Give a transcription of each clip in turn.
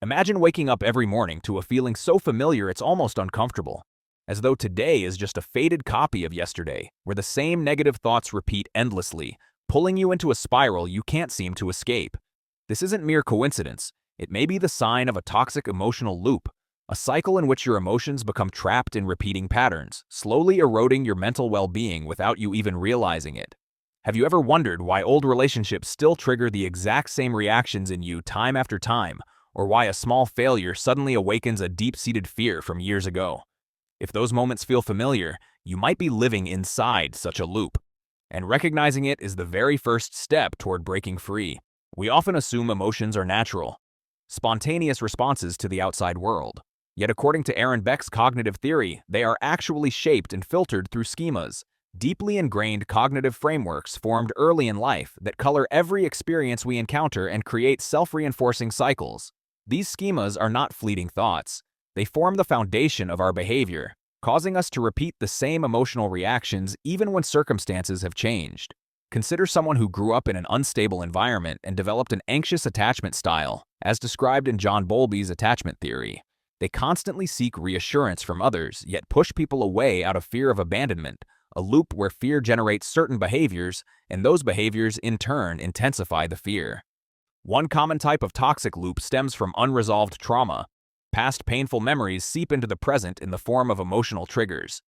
Imagine waking up every morning to a feeling so familiar it's almost uncomfortable, as though today is just a faded copy of yesterday, where the same negative thoughts repeat endlessly, pulling you into a spiral you can't seem to escape. This isn't mere coincidence. It may be the sign of a toxic emotional loop, a cycle in which your emotions become trapped in repeating patterns, slowly eroding your mental well-being without you even realizing it. Have you ever wondered why old relationships still trigger the exact same reactions in you time after time, or why a small failure suddenly awakens a deep-seated fear from years ago? If those moments feel familiar, you might be living inside such a loop. And recognizing it is the very first step toward breaking free. We often assume emotions are natural, spontaneous responses to the outside world. Yet according to Aaron Beck's cognitive theory, they are actually shaped and filtered through schemas, deeply ingrained cognitive frameworks formed early in life that color every experience we encounter and create self-reinforcing cycles. These schemas are not fleeting thoughts. They form the foundation of our behavior, causing us to repeat the same emotional reactions even when circumstances have changed. Consider someone who grew up in an unstable environment and developed an anxious attachment style, as described in John Bowlby's attachment theory. They constantly seek reassurance from others, yet push people away out of fear of abandonment, a loop where fear generates certain behaviors, and those behaviors in turn intensify the fear. One common type of toxic loop stems from unresolved trauma. Past painful memories seep into the present in the form of emotional triggers.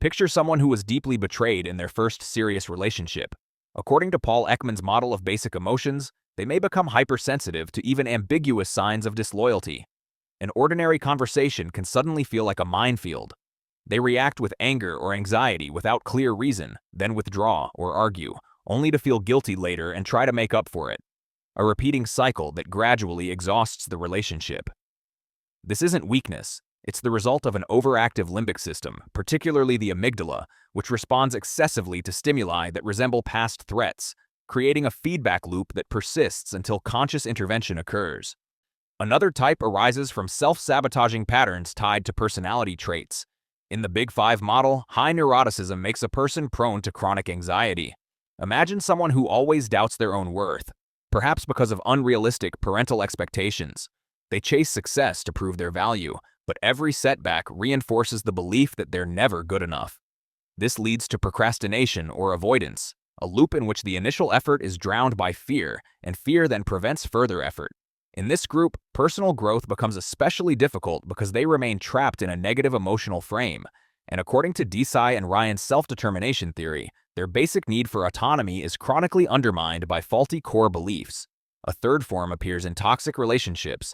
Picture someone who was deeply betrayed in their first serious relationship. According to Paul Ekman's model of basic emotions, they may become hypersensitive to even ambiguous signs of disloyalty. An ordinary conversation can suddenly feel like a minefield. They react with anger or anxiety without clear reason, then withdraw or argue, only to feel guilty later and try to make up for it. A repeating cycle that gradually exhausts the relationship. This isn't weakness. It's the result of an overactive limbic system, particularly the amygdala, which responds excessively to stimuli that resemble past threats, creating a feedback loop that persists until conscious intervention occurs. Another type arises from self-sabotaging patterns tied to personality traits. In the Big Five model, high neuroticism makes a person prone to chronic anxiety. Imagine someone who always doubts their own worth, perhaps because of unrealistic parental expectations. They chase success to prove their value, but every setback reinforces the belief that they're never good enough. This leads to procrastination or avoidance, a loop in which the initial effort is drowned by fear, and fear then prevents further effort. In this group, personal growth becomes especially difficult because they remain trapped in a negative emotional frame, and according to Desai and Ryan's self-determination theory, their basic need for autonomy is chronically undermined by faulty core beliefs. A third form appears in toxic relationships,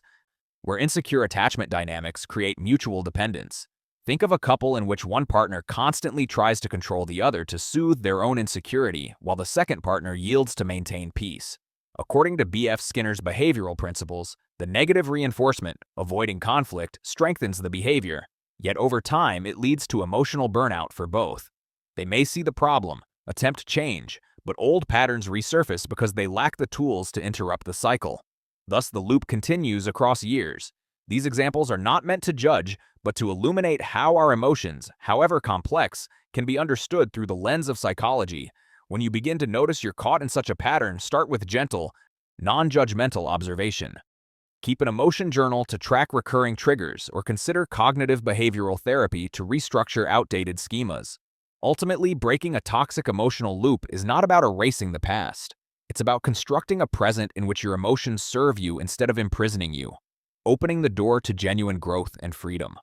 where insecure attachment dynamics create mutual dependence. Think of a couple in which one partner constantly tries to control the other to soothe their own insecurity, while the second partner yields to maintain peace. According to B.F. Skinner's behavioral principles, the negative reinforcement, avoiding conflict, strengthens the behavior, yet over time it leads to emotional burnout for both. They may see the problem, attempt change, but old patterns resurface because they lack the tools to interrupt the cycle. Thus, the loop continues across years. These examples are not meant to judge, but to illuminate how our emotions, however complex, can be understood through the lens of psychology. When you begin to notice you're caught in such a pattern, start with gentle, non-judgmental observation. Keep an emotion journal to track recurring triggers, or consider cognitive behavioral therapy to restructure outdated schemas. Ultimately, breaking a toxic emotional loop is not about erasing the past. It's about constructing a present in which your emotions serve you instead of imprisoning you, opening the door to genuine growth and freedom.